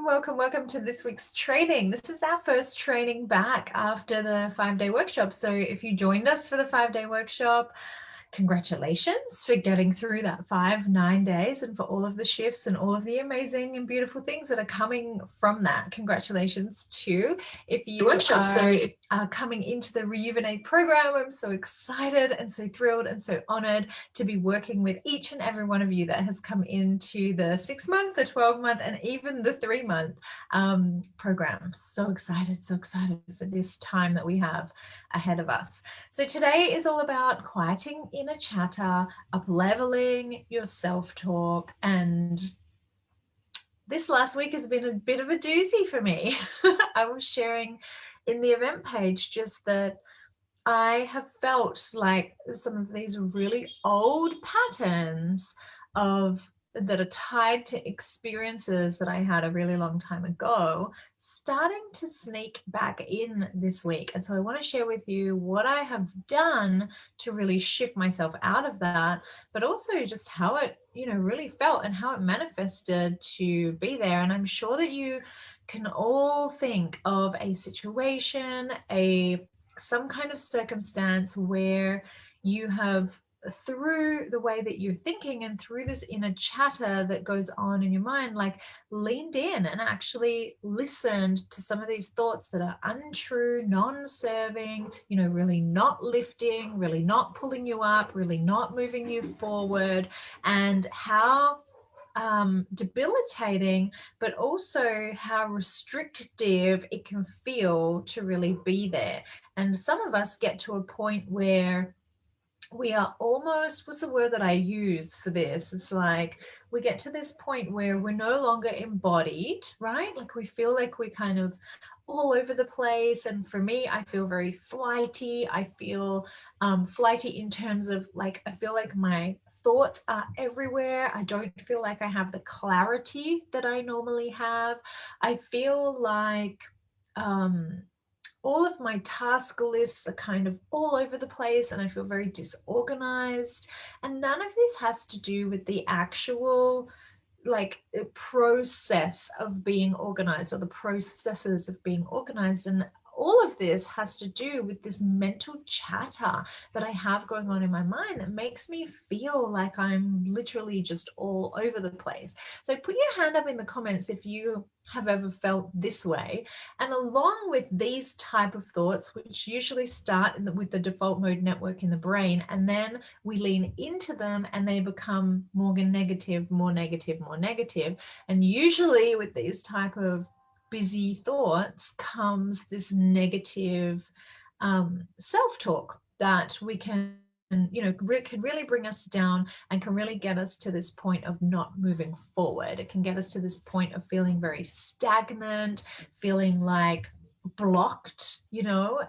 welcome to this week's training. This is our first training back after the 5-day workshop. So if you joined us for the 5-day workshop, congratulations for getting through that 9 days and for all of the shifts and all of the amazing and beautiful things that are coming from that. Congratulations too. If you are coming into the Rejuvenate program, I'm so excited and so thrilled and so honored to be working with each and every one of you that has come into the 6-month, the 12-month, and even the 3-month program. So excited for this time that we have ahead of us. So today is all about quieting inner chatter, up-leveling your self-talk, and this last week has been a bit of a doozy for me. I was sharing in the event page just that I have felt like some of these really old patterns that are tied to experiences that I had a really long time ago starting to sneak back in this week. And so I want to share with you what I have done to really shift myself out of that, but also just how it, really felt and how it manifested to be there. And I'm sure that you can all think of a situation, some kind of circumstance where you have, through the way that you're thinking and through this inner chatter that goes on in your mind, like leaned in and actually listened to some of these thoughts that are untrue, non-serving, really not lifting, really not pulling you up, really not moving you forward, and how debilitating, but also how restrictive it can feel to really be there. And some of us get to a point where we are almost, what's the word that I use for this? It's like we get to this point where we're no longer embodied, right? Like we feel like we're kind of all over the place. And for me, I feel very flighty. I feel flighty in terms of like, I feel like my thoughts are everywhere. I don't feel like I have the clarity that I normally have. I feel like all of my task lists are kind of all over the place and I feel very disorganized. And none of this has to do with the actual process of being organized or the processes of being organized. And all of this has to do with this mental chatter that I have going on in my mind that makes me feel like I'm literally just all over the place. So put your hand up in the comments if you have ever felt this way. And along with these type of thoughts, which usually start with the default mode network in the brain, and then we lean into them and they become more negative. And usually with these type of busy thoughts comes this negative self-talk that we can really bring us down and can really get us to this point of not moving forward. It can get us to this point of feeling very stagnant, feeling like blocked,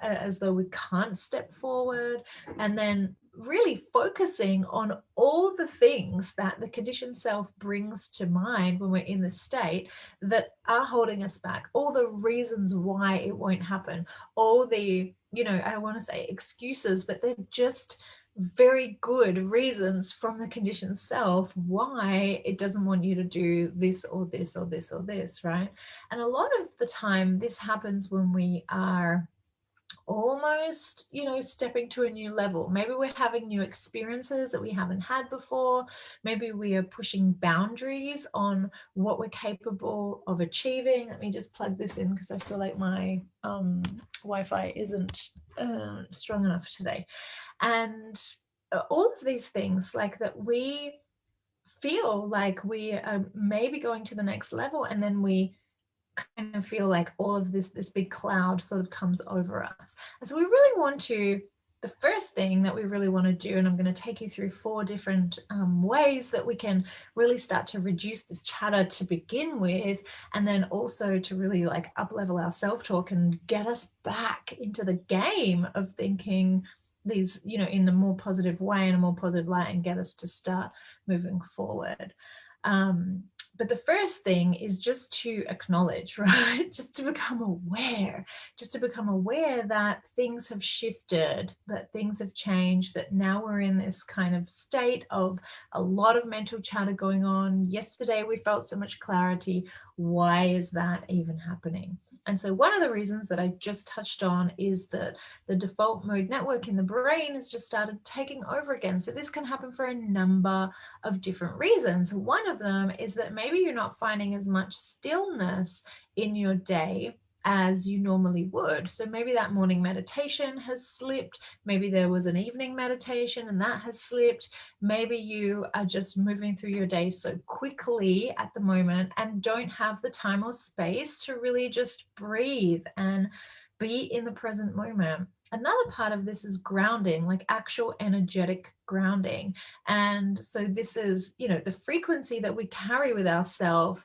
as though we can't step forward, and then really focusing on all the things that the conditioned self brings to mind when we're in this state that are holding us back, all the reasons why it won't happen, all the, I want to say excuses, but they're just very good reasons from the conditioned self why it doesn't want you to do this or this or this or this, right? And a lot of the time this happens when we are almost, stepping to a new level. Maybe we're having new experiences that we haven't had before. Maybe we are pushing boundaries on what we're capable of achieving. Let me just plug this in because I feel like my Wi-Fi isn't strong enough today. And all of these things like that, we feel like we are maybe going to the next level, and then we kind of feel like all of this big cloud sort of comes over us. And so we really want to, the first thing that we really want to do, and I'm going to take you through 4 different ways that we can really start to reduce this chatter to begin with, and then also to really up level our self-talk and get us back into the game of thinking these, in a more positive way, in a more positive light, and get us to start moving forward. But the first thing is just to acknowledge, right? Just to become aware that things have shifted, that things have changed, that now we're in this kind of state of a lot of mental chatter going on. Yesterday, we felt so much clarity. why is that even happening? And so one of the reasons that I just touched on is that the default mode network in the brain has just started taking over again. So this can happen for a number of different reasons. One of them is that maybe you're not finding as much stillness in your day as you normally would. So maybe that morning meditation has slipped. Maybe there was an evening meditation and that has slipped. Maybe you are just moving through your day so quickly at the moment and don't have the time or space to really just breathe and be in the present moment. Another part of this is grounding, like actual energetic grounding. And so this is, the frequency that we carry with ourselves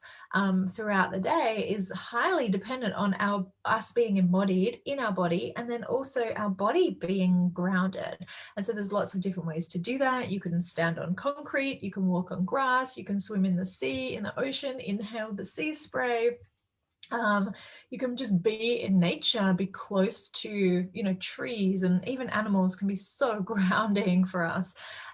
throughout the day is highly dependent on us being embodied in our body, and then also our body being grounded. And so there's lots of different ways to do that. You can stand on concrete, you can walk on grass, you can swim in the sea, in the ocean, inhale the sea spray. You can just be in nature, be close to, trees, and even animals can be so grounding for us.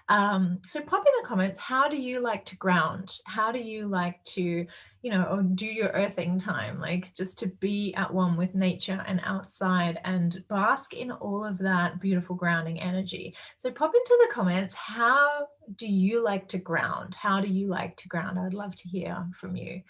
So pop in the comments, how do you like to ground? How do you like to, or do your earthing time, like just to be at one with nature and outside and bask in all of that beautiful grounding energy? So pop into the comments, how do you like to ground? How do you like to ground? I'd love to hear from you.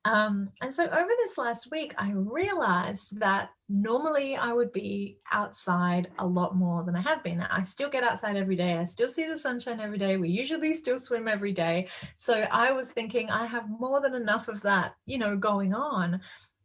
And so over this last week, I realized that normally I would be outside a lot more than I have been. I still get outside every day. I still see the sunshine every day. We usually still swim every day. So I was thinking I have more than enough of that, going on.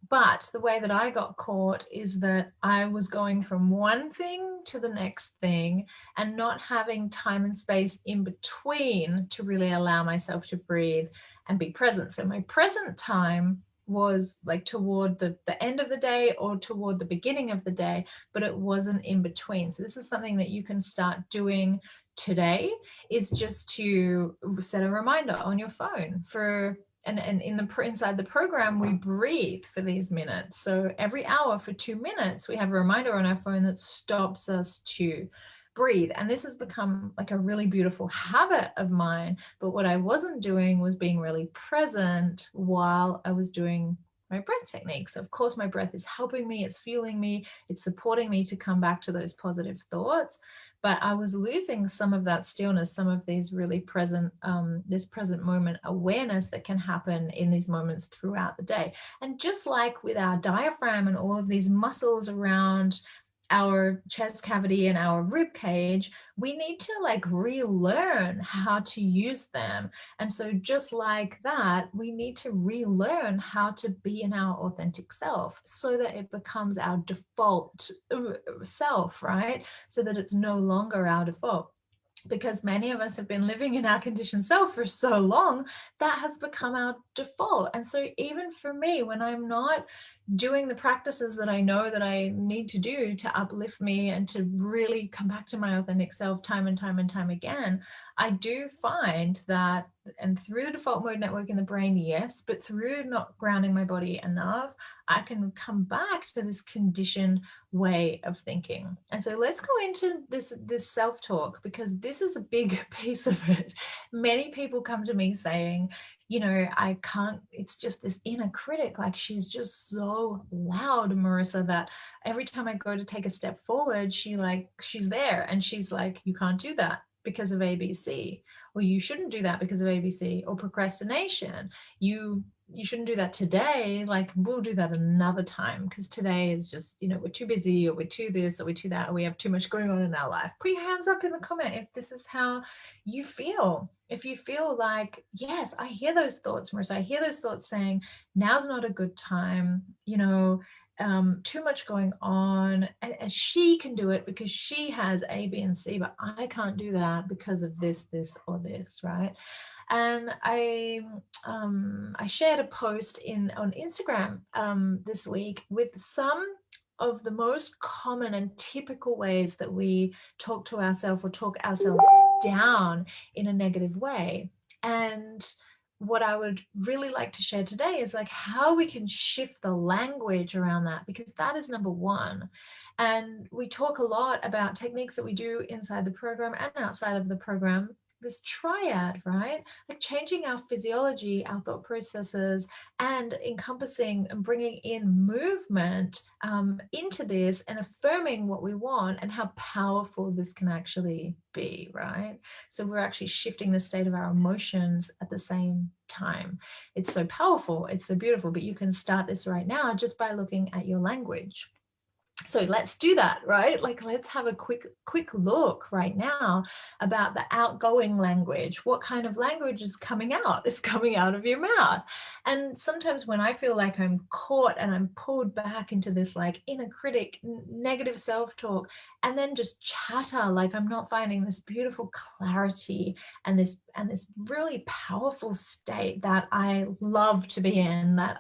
But the way that I got caught is that I was going from one thing to the next thing and not having time and space in between to really allow myself to breathe and be present. So my present time was like toward the end of the day or toward the beginning of the day, but it wasn't in between. So this is something that you can start doing today, is just to set a reminder on your phone for and in the inside the program we breathe for these minutes. So every hour for 2 minutes we have a reminder on our phone that stops us to breathe. And this has become like a really beautiful habit of mine. But what I wasn't doing was being really present while I was doing my breath technique. So of course my breath is helping me, it's fueling me, it's supporting me to come back to those positive thoughts. But I was losing some of that stillness, some of these really present, this present moment awareness that can happen in these moments throughout the day. And just like with our diaphragm and all of these muscles around our chest cavity and our rib cage, we need to like relearn how to use them. And so just like that, we need to relearn how to be in our authentic self so that it becomes our default self, right? So that it's no longer our default. Because many of us have been living in our conditioned self for so long, that has become our default. And so even for me, when I'm not doing the practices that I know that I need to do to uplift me and to really come back to my authentic self time and time and time again, I do find that, and through the default mode network in the brain, yes, but through not grounding my body enough, I can come back to this conditioned way of thinking. And so let's go into this self-talk, because this is a big piece of it. Many people come to me saying, I can't, it's just this inner critic, like she's just so loud, Marissa, that every time I go to take a step forward, she's there and she's like, you can't do that because of ABC, or you shouldn't do that because of ABC, or procrastination. You shouldn't do that today, like we'll do that another time, because today is just, we're too busy, or we're too this, or we're too that, or we have too much going on in our life. Put your hands up in the comment if this is how you feel. If you feel like, yes, I hear those thoughts, Marissa, I hear those thoughts saying, now's not a good time, too much going on, and she can do it because she has A, B, and C, but I can't do that because of this, or this, right? And I shared a post on Instagram this week with some of the most common and typical ways that we talk to ourselves or talk ourselves down in a negative way. And what I would really like to share today is like how we can shift the language around that, because that is number one. And we talk a lot about techniques that we do inside the program and outside of the program this triad, right? Like changing our physiology, our thought processes, and encompassing and bringing in movement into this and affirming what we want and how powerful this can actually be, right? So we're actually shifting the state of our emotions at the same time. It's so powerful, it's so beautiful, but you can start this right now just by looking at your language. So let's do that, right? Like, let's have a quick look right now about the outgoing language. What kind of language is coming out? Is coming out of your mouth. And sometimes when I feel like I'm caught and I'm pulled back into this like inner critic, negative self-talk, and then just chatter, like I'm not finding this beautiful clarity and this really powerful state that I love to be in, that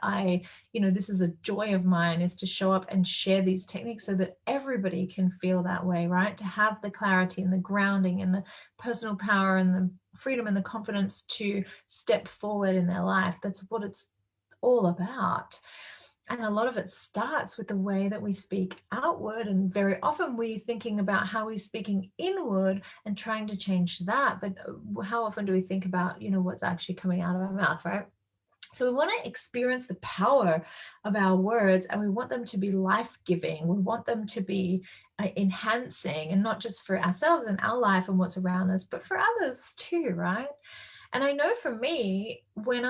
this is a joy of mine, is to show up and share these techniques so that everybody can feel that way, right? To have the clarity and the grounding and the personal power and the freedom and the confidence to step forward in their life. That's what it's all about. And a lot of it starts with the way that we speak outward. And very often we're thinking about how we're speaking inward and trying to change that. But how often do we think about, what's actually coming out of our mouth, right? So we want to experience the power of our words, and we want them to be life-giving. We want them to be enhancing, and not just for ourselves and our life and what's around us, but for others too, right? And I know for me, when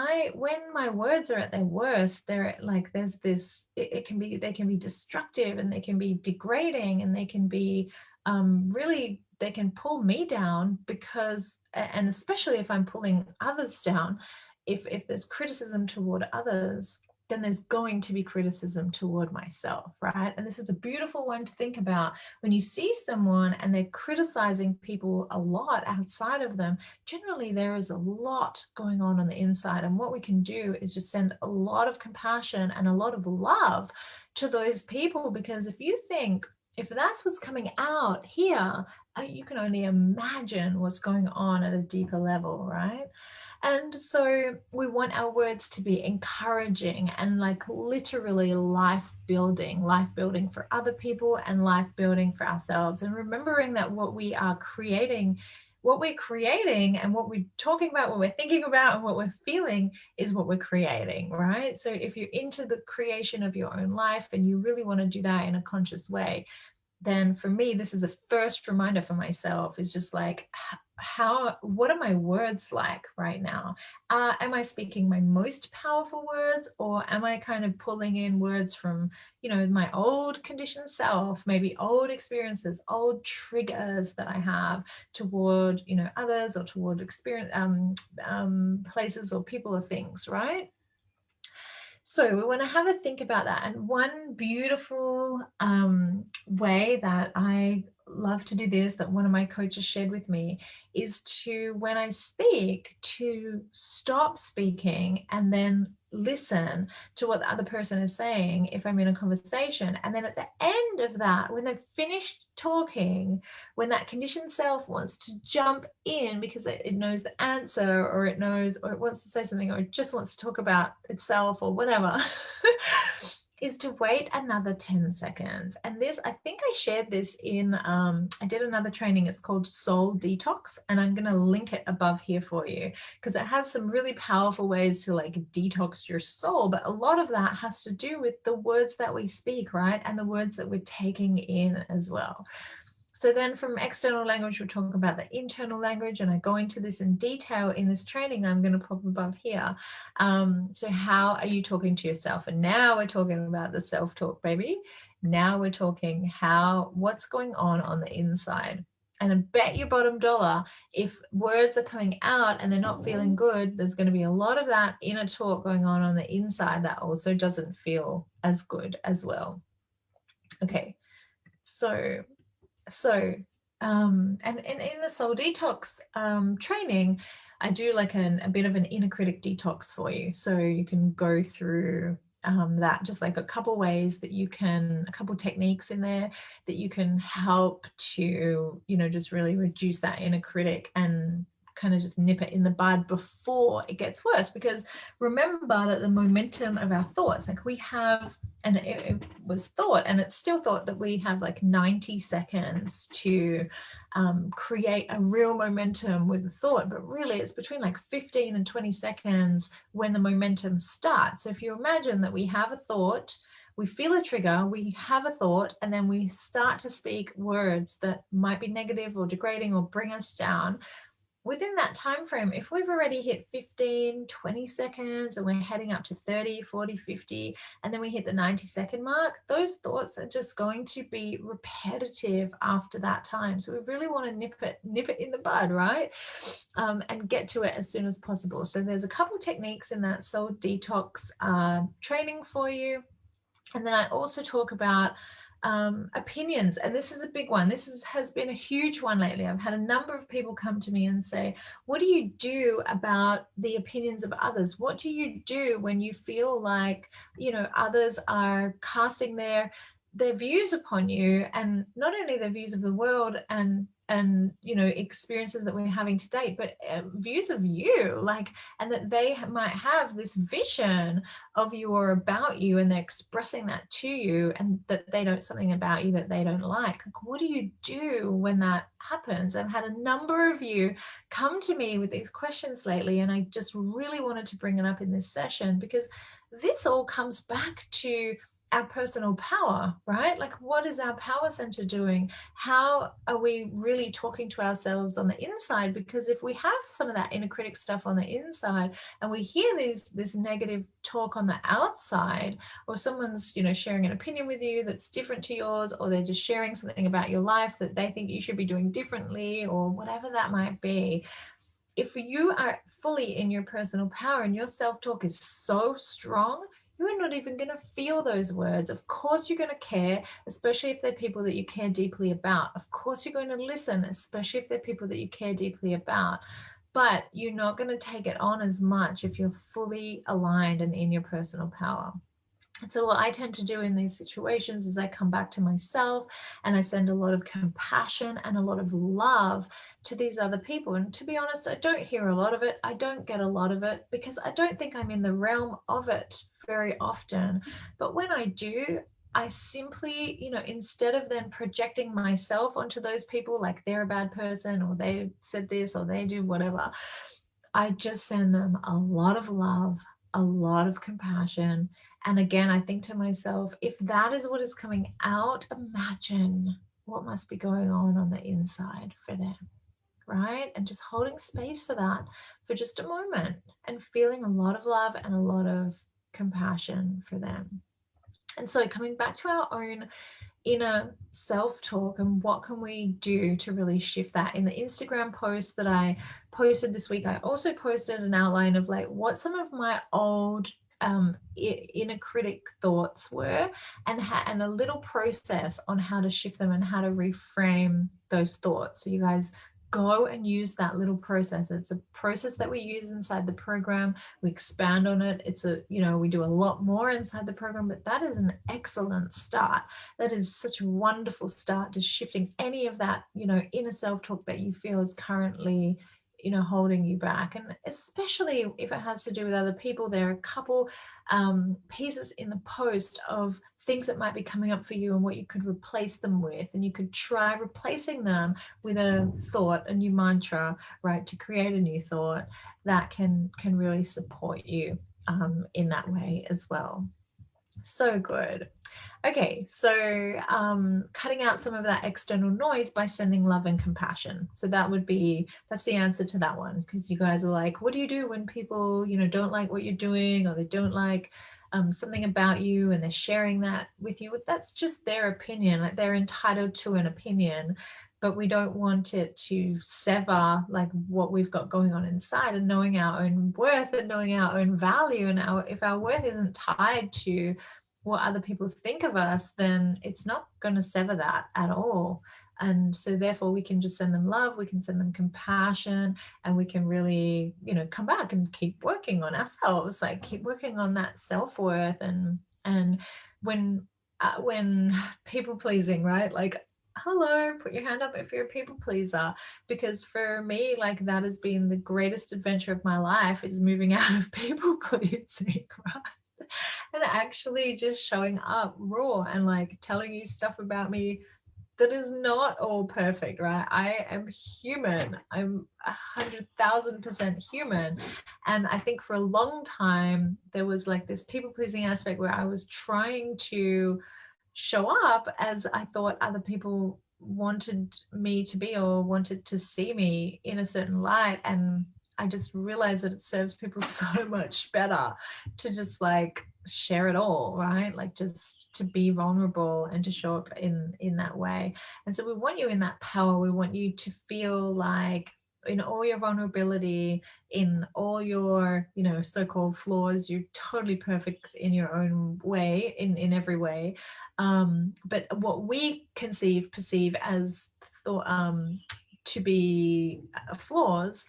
my words are at their worst, they're like, there's this, they can be destructive, and they can be degrading, and they can be really, they can pull me down, because, and especially if I'm pulling others down, if there's criticism toward others, then there's going to be criticism toward myself, right? And this is a beautiful one to think about. When you see someone and they're criticizing people a lot outside of them, generally there is a lot going on the inside. And what we can do is just send a lot of compassion and a lot of love to those people, because if that's what's coming out here, you can only imagine what's going on at a deeper level, right? And so we want our words to be encouraging and like literally life building for other people and life building for ourselves. And remembering that what we're creating and what we're talking about, what we're thinking about, and what we're feeling is what we're creating, right? So if you're into the creation of your own life and you really want to do that in a conscious way, then for me, this is the first reminder for myself, is just like, what are my words like right now? Am I speaking my most powerful words, or am I kind of pulling in words from, my old conditioned self, maybe old experiences, old triggers that I have toward, others, or toward experience, places or people or things, right? So we want to have a think about that. And one beautiful way that I love to do this, that one of my coaches shared with me, is to, when I speak, to stop speaking and then listen to what the other person is saying if I'm in a conversation. And then at the end of that, when they've finished talking, when that conditioned self wants to jump in because it knows the answer, or it knows, or it wants to say something, or it just wants to talk about itself or whatever, is to wait another 10 seconds. And this, I think I shared this in, I did another training, it's called Soul Detox, and I'm going to link it above here for you, because it has some really powerful ways to like detox your soul. But a lot of that has to do with the words that we speak, right? And the words that we're taking in as well. So then from external language, we'll talk about the internal language, and I go into this in detail in this training I'm going to pop above here. So how are you talking to yourself? And now we're talking about the self-talk, baby. Now we're talking what's going on the inside. And I bet your bottom dollar, if words are coming out and they're not feeling good, there's going to be a lot of that inner talk going on the inside that also doesn't feel as good as well. Okay, so and in the Soul Detox training, I do like a bit of an inner critic detox for you. So you can go through that, just like a couple ways that you can, a couple techniques in there that you can help to, just really reduce that inner critic and kind of just nip it in the bud before it gets worse. Because remember that the momentum of our thoughts, like we have and it was thought, and it's still thought, that we have like 90 seconds to create a real momentum with a thought, but really it's between like 15 and 20 seconds when the momentum starts. So if you imagine that we have a thought, we feel a trigger, we have a thought, and then we start to speak words that might be negative or degrading or bring us down. Within that time frame, if we've already hit 15, 20 seconds and we're heading up to 30, 40, 50, and then we hit the 90-second mark, those thoughts are just going to be repetitive after that time. So we really want to nip it in the bud, right? And get to it as soon as possible. So there's a couple techniques in that soul detox training for you. And then I also talk about opinions, and this is a big one. This has been a huge one lately. I've had a number of people come to me and say, what do you do about the opinions of others? What do you do when you feel like, others are casting their views upon you, and not only their views of the world and experiences that we're having to date, but views of you, and that they might have this vision of you or about you, and they're expressing that to you, and that they know something about you that they don't like. What do you do when that happens? I've had a number of you come to me with these questions lately, and I just really wanted to bring it up in this session, because this all comes back to our personal power, right? Like, what is our power center doing? How are we really talking to ourselves on the inside? Because if we have some of that inner critic stuff on the inside, and we hear this negative talk on the outside, or someone's sharing an opinion with you that's different to yours, or they're just sharing something about your life that they think you should be doing differently, or whatever that might be, if you are fully in your personal power and your self-talk is so strong, you're not even going to feel those words. Of course you're going to care, especially if they're people that you care deeply about. Of course you're going to listen, especially if they're people that you care deeply about. But you're not going to take it on as much if you're fully aligned and in your personal power. And so what I tend to do in these situations is I come back to myself, and I send a lot of compassion and a lot of love to these other people. And to be honest, I don't hear a lot of it. I don't get a lot of it, because I don't think I'm in the realm of it very often. But when I do, I simply, instead of then projecting myself onto those people, like they're a bad person, or they said this, or they do whatever, I just send them a lot of love, a lot of compassion. And again, I think to myself, if that is what is coming out, imagine what must be going on the inside for them, right? And just holding space for that for just a moment, and feeling a lot of love and a lot of compassion for them. And so coming back to our own inner self-talk, and what can we do to really shift that. In the Instagram post that I posted this week, I also posted an outline of what some of my old inner critic thoughts were, and a little process on how to shift them and how to reframe those thoughts. So you guys go and use that little process. It's a process that we use inside the program. We expand on it. We do a lot more inside the program, but that is an excellent start. That is such a wonderful start to shifting any of that, inner self-talk that you feel is currently, holding you back. And especially if it has to do with other people, there are a couple pieces in the post of things that might be coming up for you and what you could replace them with. And you could try replacing them with a thought, a new mantra, right? To create a new thought that can really support you in that way as well. So good. Okay, so cutting out some of that external noise by sending love and compassion. So that's the answer to that one, because you guys are like, what do you do when people, don't like what you're doing, or they don't like something about you, and they're sharing that with you? That's just their opinion. Like, they're entitled to an opinion, but we don't want it to sever what we've got going on inside, and knowing our own worth and knowing our own value. And if our worth isn't tied to what other people think of us, then it's not going to sever that at all. And so therefore we can just send them love, we can send them compassion, and we can really, come back and keep working on ourselves, keep working on that self-worth. And when people pleasing, right? Hello, put your hand up if you're a people pleaser, because for me, that has been the greatest adventure of my life, is moving out of people pleasing, right? and actually just showing up raw and like telling you stuff about me that is not all perfect, right? I am human. I'm 100,000% human. And I think for a long time, there was like this people pleasing aspect where I was trying to show up as I thought other people wanted me to be or wanted to see me in a certain light. And I just realized that it serves people so much better to just like share it all, right? Like just to be vulnerable and to show up in that way. And so we want you in that power. We want you to feel like in all your vulnerability, in all your, you know, so-called flaws, you're totally perfect in your own way, in every way. But what we perceive as thought, to be flaws,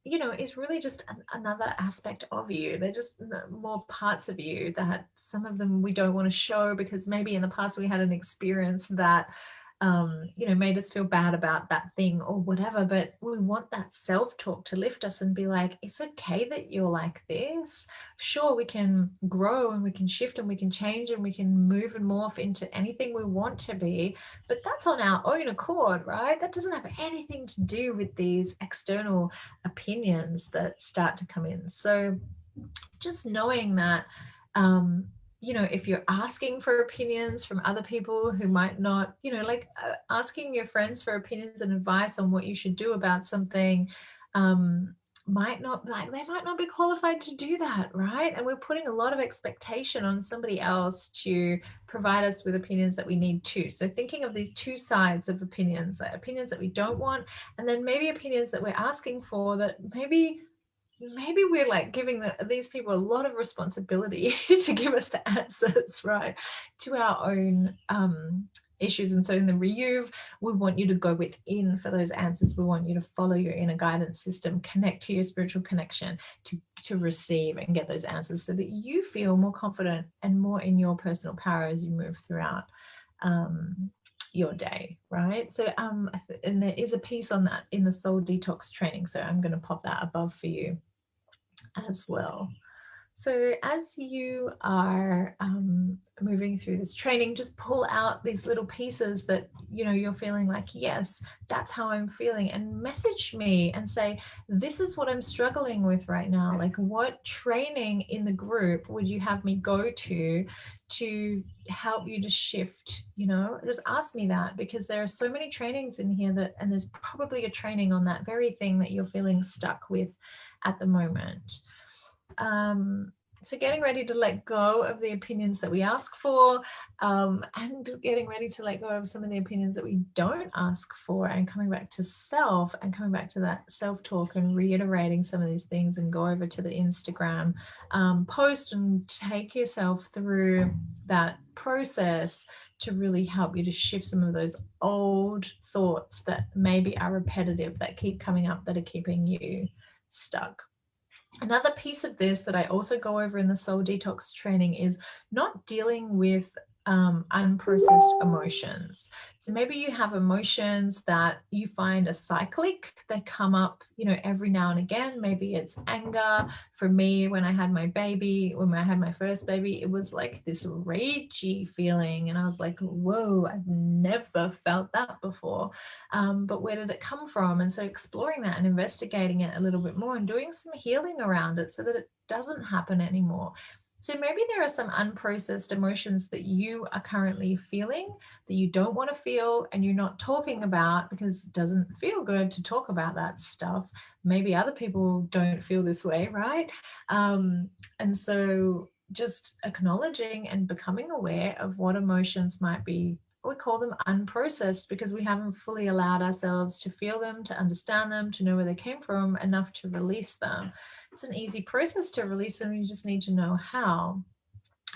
you know, is really just another aspect of you. They're just more parts of you that some of them we don't want to show because maybe in the past we had an experience that you know, made us feel bad about that thing or whatever. But we want that self-talk to lift us and be like, it's okay that you're like this. Sure, we can grow and we can shift and we can change and we can move and morph into anything we want to be, but that's on our own accord, right? That doesn't have anything to do with these external opinions that start to come in. So just knowing that, you know, if you're asking for opinions from other people who might not, you know, like asking your friends for opinions and advice on what you should do about something, might not, like, they might not be qualified to do that, right? And we're putting a lot of expectation on somebody else to provide us with opinions that we need too. So thinking of these two sides of opinions, like opinions that we don't want, and then maybe opinions that we're asking for that maybe we're like giving these people a lot of responsibility to give us the answers, right, to our own issues. And so in the reuse, we want you to go within for those answers. We want you to follow your inner guidance system, connect to your spiritual connection to receive and get those answers so that you feel more confident and more in your personal power as you move throughout your day, right? So and there is a piece on that in the soul detox training, so I'm going to pop that above for you as well. So as you are moving through this training, just pull out these little pieces that, you know, you're feeling like, yes, that's how I'm feeling, and message me and say, this is what I'm struggling with right now. Like, what training in the group would you have me go to help you to shift? You know, just ask me that, because there are so many trainings in here that, and there's probably a training on that very thing that you're feeling stuck with at the moment. So getting ready to let go of the opinions that we ask for, and getting ready to let go of some of the opinions that we don't ask for, and coming back to self and coming back to that self-talk and reiterating some of these things, and go over to the Instagram post and take yourself through that process to really help you to shift some of those old thoughts that maybe are repetitive, that keep coming up, that are keeping you stuck. Another piece of this that I also go over in the soul detox training is not dealing with unprocessed emotions. So maybe you have emotions that you find are cyclic. They come up, you know, every now and again. Maybe it's anger. For me, when I had my first baby, it was like this ragey feeling. And I was like, whoa, I've never felt that before. But where did it come from? And so exploring that and investigating it a little bit more and doing some healing around it so that it doesn't happen anymore. So maybe there are some unprocessed emotions that you are currently feeling that you don't want to feel and you're not talking about because it doesn't feel good to talk about that stuff. Maybe other people don't feel this way, right? And so just acknowledging and becoming aware of what emotions might be, we call them unprocessed, because we haven't fully allowed ourselves to feel them, to understand them, to know where they came from enough to release them. It's an easy process to release them. You just need to know how.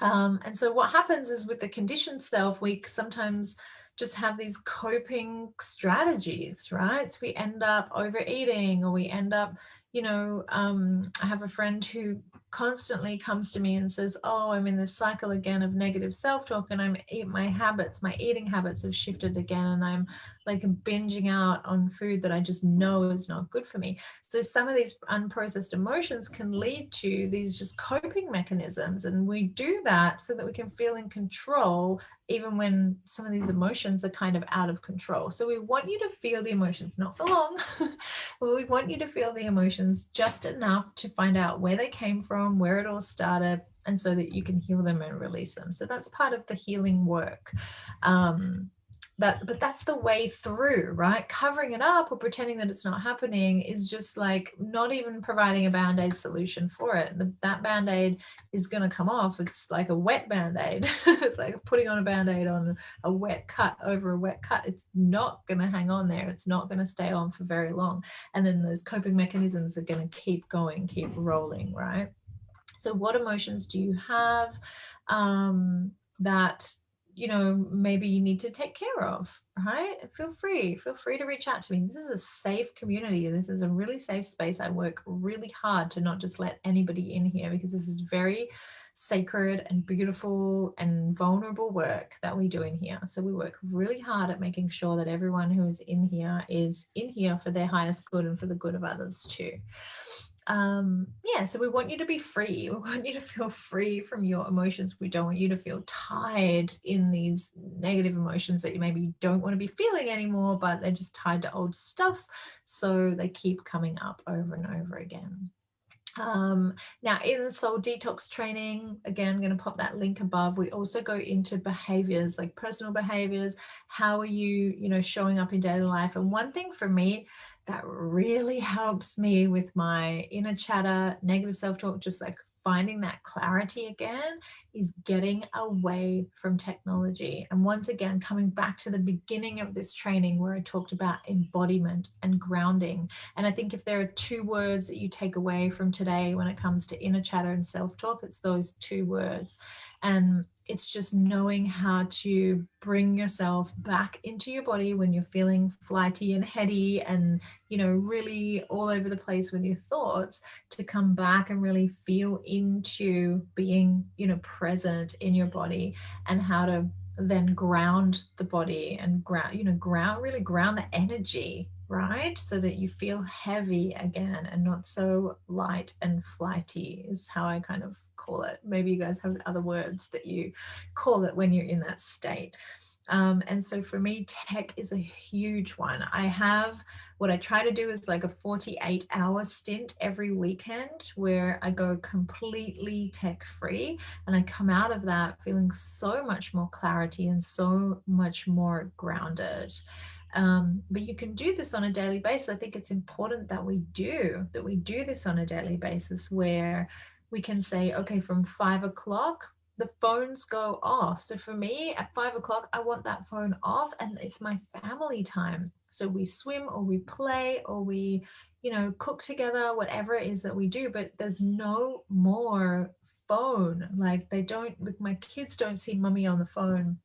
And so what happens is with the conditioned self, we sometimes just have these coping strategies, right? So we end up overeating, or we end up, you know, I have a friend who constantly comes to me and says, oh, I'm in this cycle again of negative self-talk, and my eating habits have shifted again, and I'm like binging out on food that I just know is not good for me. So some of these unprocessed emotions can lead to these just coping mechanisms, and we do that so that we can feel in control even when some of these emotions are kind of out of control. So we want you to feel the emotions, not for long. We want you to feel the emotions just enough to find out where they came from, where it all started, and so that you can heal them and release them. So that's part of the healing work. But that's the way through, right? Covering it up or pretending that it's not happening is just like not even providing a band-aid solution for it. That band-aid is going to come off. It's like a wet band-aid. It's like putting on a band-aid on a wet cut over a wet cut. It's not going to hang on there. It's not going to stay on for very long. And then those coping mechanisms are going to keep going, keep rolling, right? So what emotions do you have that maybe you need to take care of, right? Feel free to reach out to me. This is a safe community. This is a really safe space. I work really hard to not just let anybody in here, because this is very sacred and beautiful and vulnerable work that we do in here. So we work really hard at making sure that everyone who is in here for their highest good and for the good of others too. So we want you to be free. We want you to feel free from your emotions. We don't want you to feel tied in these negative emotions that you maybe don't want to be feeling anymore, but they're just tied to old stuff, so they keep coming up over and over again. Now in the soul detox training, again, I'm going to pop that link above, we also go into behaviors, like personal behaviors. How are you showing up in daily life? And one thing for me that really helps me with my inner chatter, negative self-talk, just like finding that clarity again, is getting away from technology. And once again, coming back to the beginning of this training where I talked about embodiment and grounding. And I think if there are two words that you take away from today when it comes to inner chatter and self-talk, it's those two words. And it's just knowing how to bring yourself back into your body when you're feeling flighty and heady and, really all over the place with your thoughts, to come back and really feel into being, present in your body, and how to then ground the body and really ground the energy, right? So that you feel heavy again and not so light and flighty, is how I kind of call it. Maybe you guys have other words that you call it when you're in that state. And so for me, tech is a huge one. What I try to do is like a 48-hour stint every weekend where I go completely tech free, and I come out of that feeling so much more clarity and so much more grounded. But you can do this on a daily basis. I think it's important that we do this on a daily basis, where we can say, okay, from 5 o'clock, the phones go off. So for me, at 5 o'clock, I want that phone off, and it's my family time. So we swim or we play or we, cook together, whatever it is that we do, but there's no more phone. Like my kids don't see mummy on the phone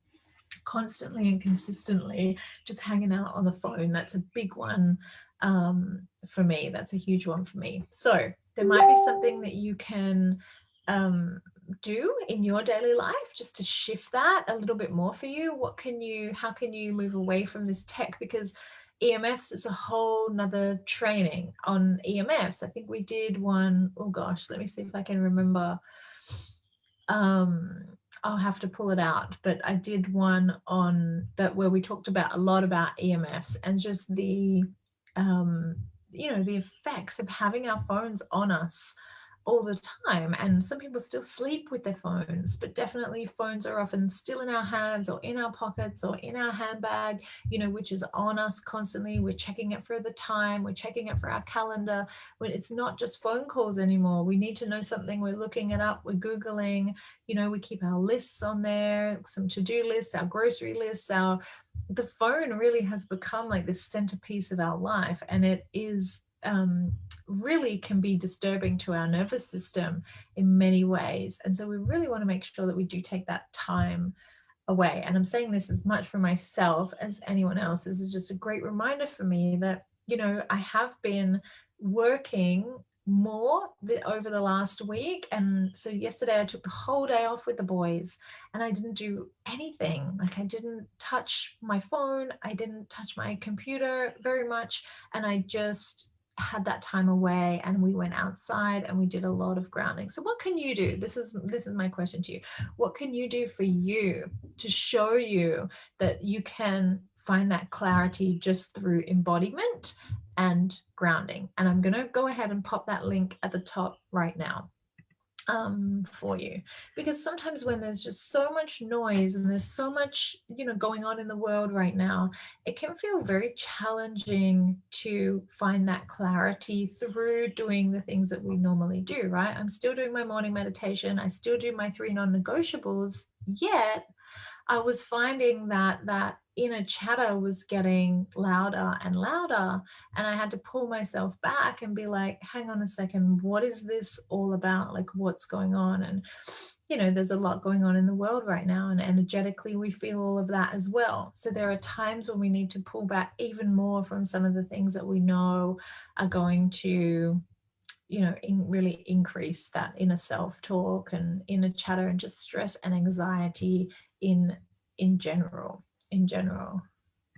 constantly and consistently, just hanging out on the phone. That's a big one for me. That's a huge one for me. So there might be something that you can do in your daily life just to shift that a little bit more for you. How can you move away from this tech? Because EMFs is a whole nother training on EMFs. I think we did one, oh gosh, let me see if I can remember. I'll have to pull it out, but I did one on that where we talked about a lot about EMFs and just the the effects of having our phones on us all the time. And some people still sleep with their phones, but definitely phones are often still in our hands or in our pockets or in our handbag, which is on us constantly. We're checking it for the time, we're checking it for our calendar. When it's not just phone calls anymore, we need to know something, we're looking it up, we're Googling, we keep our lists on there, some to-do lists, our grocery lists. The phone really has become like this centerpiece of our life, and it is really can be disturbing to our nervous system in many ways. And so we really want to make sure that we do take that time away. And I'm saying this as much for myself as anyone else. This is just a great reminder for me that, I have been working more over the last week. And so yesterday I took the whole day off with the boys and I didn't do anything. Like I didn't touch my phone, I didn't touch my computer very much, and I just had that time away, and we went outside and we did a lot of grounding. So what can you do? This is my question to you. What can you do for you to show you that you can find that clarity just through embodiment and grounding? And I'm going to go ahead and pop that link at the top right now for you, because sometimes when there's just so much noise and there's so much, going on in the world right now, it can feel very challenging to find that clarity through doing the things that we normally do, right? I'm still doing my morning meditation, I still do my 3 non-negotiables, yet I was finding that inner chatter was getting louder and louder, and I had to pull myself back and be like, hang on a second, what is this all about? Like, what's going on? And there's a lot going on in the world right now, and energetically we feel all of that as well. So there are times when we need to pull back even more from some of the things that we know are going to really increase that inner self-talk and inner chatter and just stress and anxiety in general.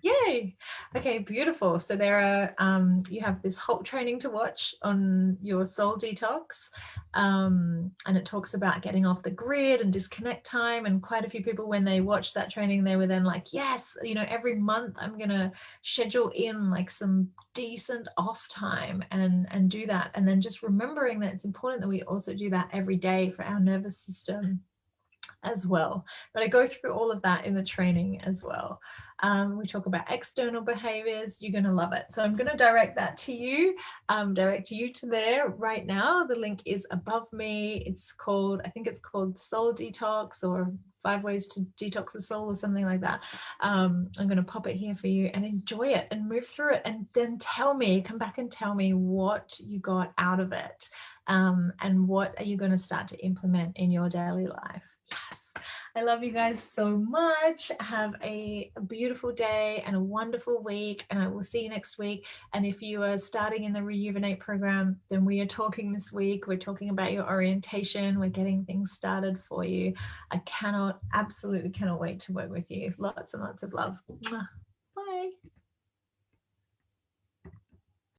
Yay. Okay, beautiful. So there are you have this HALT training to watch on your soul detox, and it talks about getting off the grid and disconnect time. And quite a few people, when they watched that training, they were then like, yes, every month I'm gonna schedule in like some decent off time and do that. And then just remembering that it's important that we also do that every day for our nervous system as well. But I go through all of that in the training as well. We talk about external behaviors. You're going to love it. So I'm going to direct that to you, direct you to there right now. The link is above me. I think it's called Soul Detox, or 5 Ways to Detox the Soul, or something like that. I'm going to pop it here for you, and enjoy it and move through it, and then come back and tell me what you got out of it, and what are you going to start to implement in your daily life. Yes. I love you guys so much. Have a beautiful day and a wonderful week, and I will see you next week. And if you are starting in the Rejuvenate program, then we are talking this week. We're talking about your orientation. We're getting things started for you. I absolutely cannot wait to work with you. Lots and lots of love.